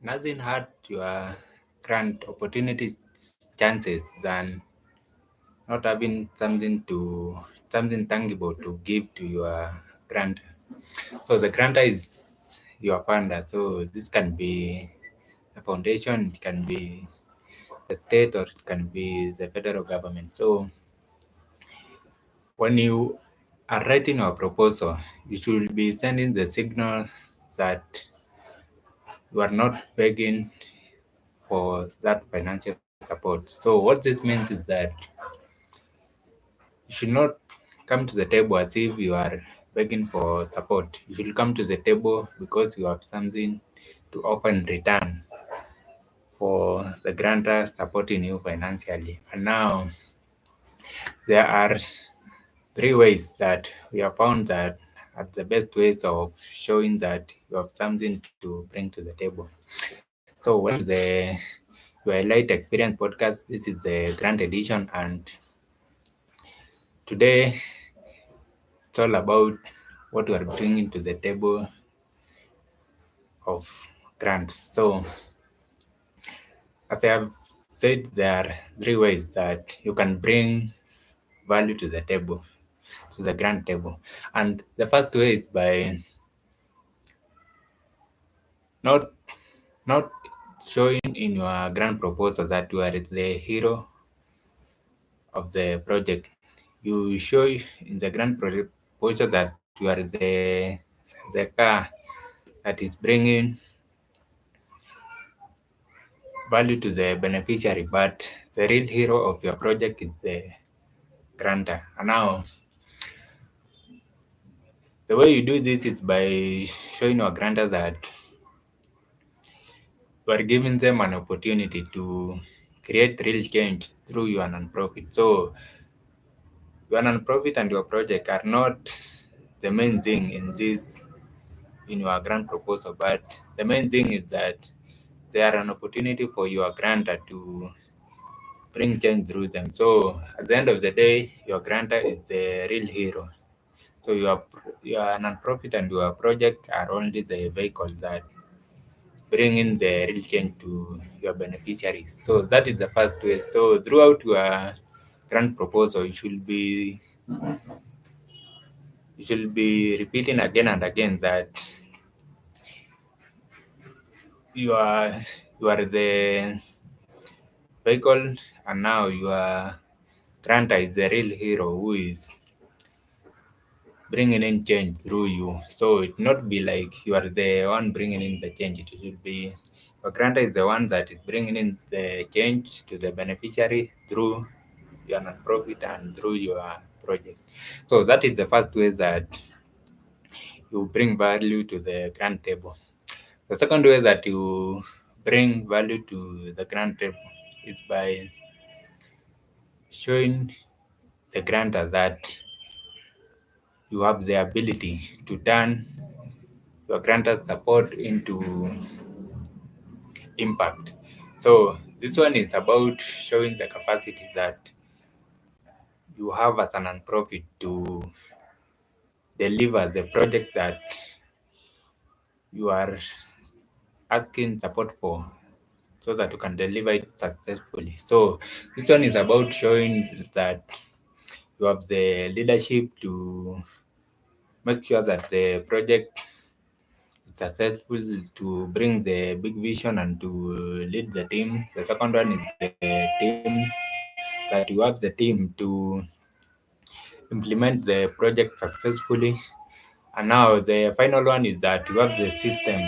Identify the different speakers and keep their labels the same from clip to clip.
Speaker 1: nothing hurt your grant opportunities chances than not having something tangible to give to your grantor. So the grantor is your funder. So this can be a foundation, it can be the state, or it can be the federal government. So when you are writing your proposal, you should be sending the signal that you are not begging for that financial support. So what this means is that you should not come to the table as if you are begging for support. You should come to the table because you have something to offer in return for the grantor supporting you financially. And now there are three ways that we have found that are the best ways of showing that you have something to bring to the table. So welcome to the Your Light Experience podcast. This is the Grant edition, and today it's all about what we are bringing to the table of grants. So as I have said, there are three ways that you can bring value to the table, to the grant table. And the first way is by not not showing in your grant proposal that you are the hero of the project. You show in the grant proposal that you are the car that is bringing value to the beneficiary, but the real hero of your project is the grantor. And now the way you do this is by showing your grantor that you are giving them an opportunity to create real change through your nonprofit. So your nonprofit and your project are not the main thing in your grant proposal, but the main thing is that they are an opportunity for your grantor to bring change through them. So at the end of the day, your grantor is the real hero. So your nonprofit and your project are only the vehicle that bring in the real change to your beneficiaries. So that is the first way. So throughout your grant proposal, you should be repeating again and again that you are you are the vehicle, and now your grantor is the real hero who is bringing in change through you. So it not be like you are the one bringing in the change. It should be your grantor is the one that is bringing in the change to the beneficiary through your nonprofit and through your project. So that is the first way that you bring value to the grant table. The second way that you bring value to the grant table is by showing the grantor that you have the ability to turn your grantor's support into impact. So this one is about showing the capacity that you have as a nonprofit to deliver the project that you are asking support for so that you can deliver it successfully. So this one is about showing that you have the leadership to make sure that the project is successful, to bring the big vision and to lead the team. The second one is the team, that you have the team to implement the project successfully. And now the final one is that you have the system.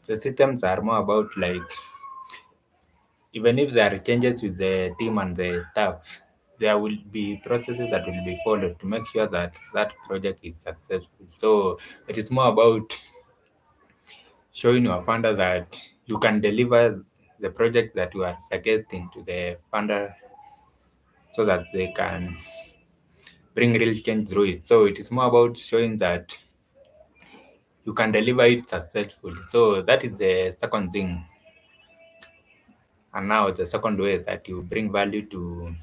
Speaker 1: The systems are more about like even if there are changes with the team and the staff, there will be processes that will be followed to make sure that that project is successful. So it is more about showing your funder that you can deliver the project that you are suggesting to the funder so that they can bring real change through it. So it is more about showing that you can deliver it successfully. So that is the second thing. And now the second way is that you bring value to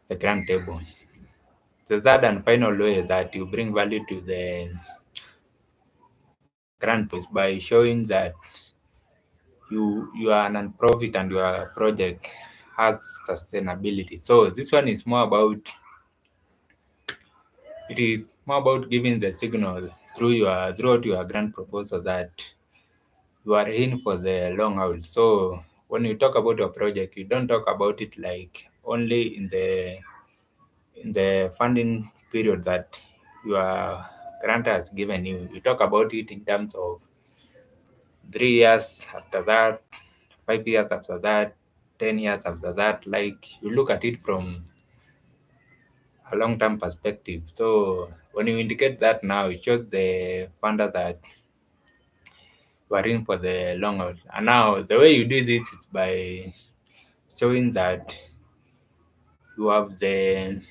Speaker 1: the grant table. The third and final way is that you bring value to the Grantor is by showing that you are a non-profit and your project has sustainability. So this one is more about it is more about giving the signal throughout your grant proposal that you are in for the long haul. So when you talk about your project, you don't talk about it like only in the funding period that your grant has given you. You talk about it in terms of 3 years after that, 5 years after that, 10 years after that. Like you look at it from a long-term perspective. So when you indicate that now, it shows the funder that you are in for the long haul. And now the way you do this is by showing that you have the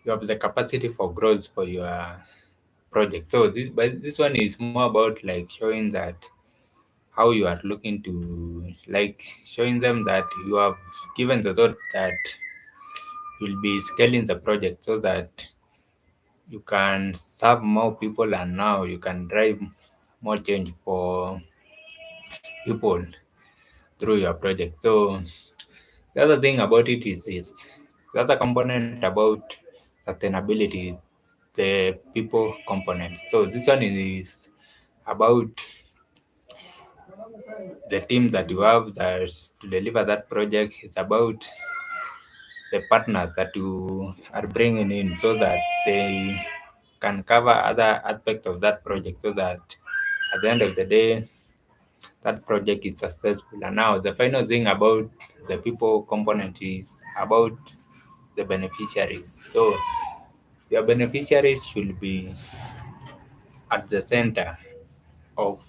Speaker 1: you have the capacity for growth for your project. So this one is more about like showing that how you are looking to like showing them that you have given the thought that you'll be scaling the project so that you can serve more people and now you can drive more change for people through your project. So the other thing about it is the other component about sustainability is the people component. So this one is about the team that you have that to deliver that project. It's about the partners that you are bringing in so that they can cover other aspects of that project so that at the end of the day that project is successful. And now the final thing about the people component is about the beneficiaries. So your beneficiaries should be at the center of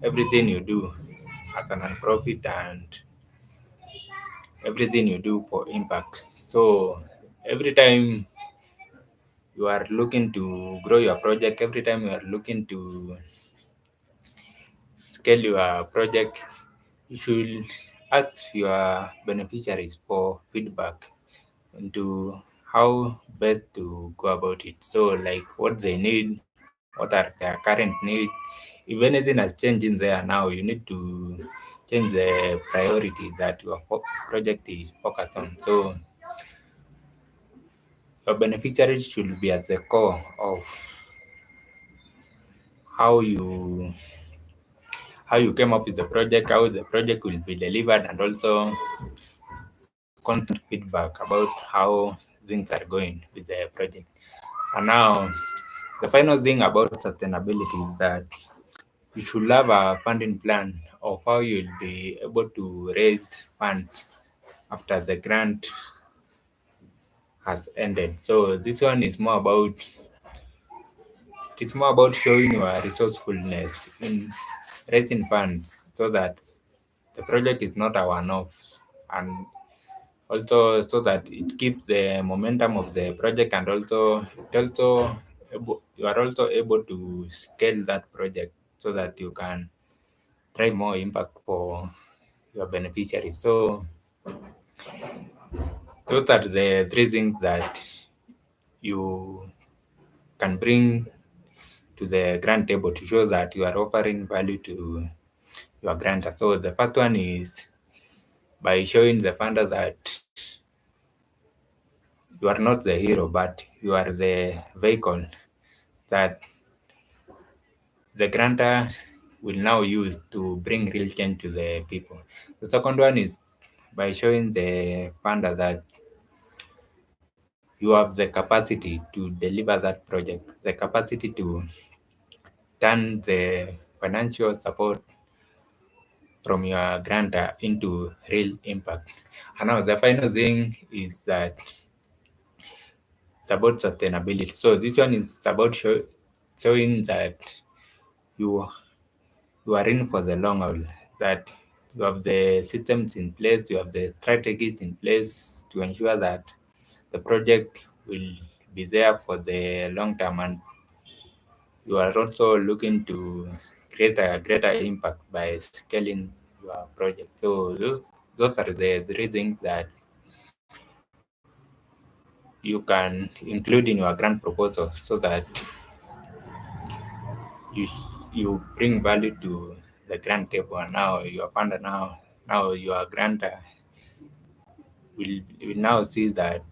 Speaker 1: everything you do as a nonprofit and everything you do for impact. So every time you are looking to grow your project, every time you are looking to scale your project, you should ask your beneficiaries for feedback into how best to go about it. So, like what they need, what are their current needs. If anything has changed in there now, you need to change the priority that your project is focused on. So, your beneficiaries should be at the core of how you how you came up with the project, how the project will be delivered, and also constant feedback about how things are going with the project. And now, the final thing about sustainability is that you should have a funding plan of how you'll be able to raise funds after the grant has ended. So this one is more about it's more about showing your resourcefulness in raising funds so that the project is not a one-off and also so that it keeps the momentum of the project and also you are also able to scale that project so that you can drive more impact for your beneficiaries. So those are the three things that you can bring to the grant table to show that you are offering value to your grantor. So the first one is by showing the funder that you are not the hero, but you are the vehicle that the grantor will now use to bring real change to the people. The second one is by showing the funder that you have the capacity to deliver that project, the capacity to turn the financial support from your grantor into real impact. And now the final thing is that it's about sustainability. So this one is about showing that you you are in for the long haul, that you have the systems in place, you have the strategies in place to ensure that the project will be there for the long term and you are also looking to create a greater impact by scaling your project. So those are the three things that you can include in your grant proposal so that you bring value to the grant table, and now your funder now your grantor will now see that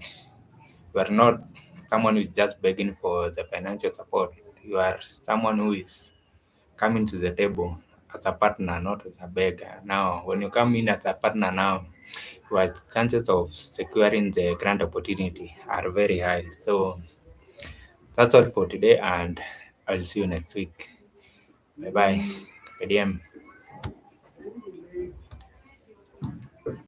Speaker 1: you are not someone who is just begging for the financial support. You are someone who is coming to the table as a partner, not as a beggar. Now, when you come in as a partner now, your chances of securing the grant opportunity are very high. So that's all for today, and I'll see you next week. Bye bye. KDM.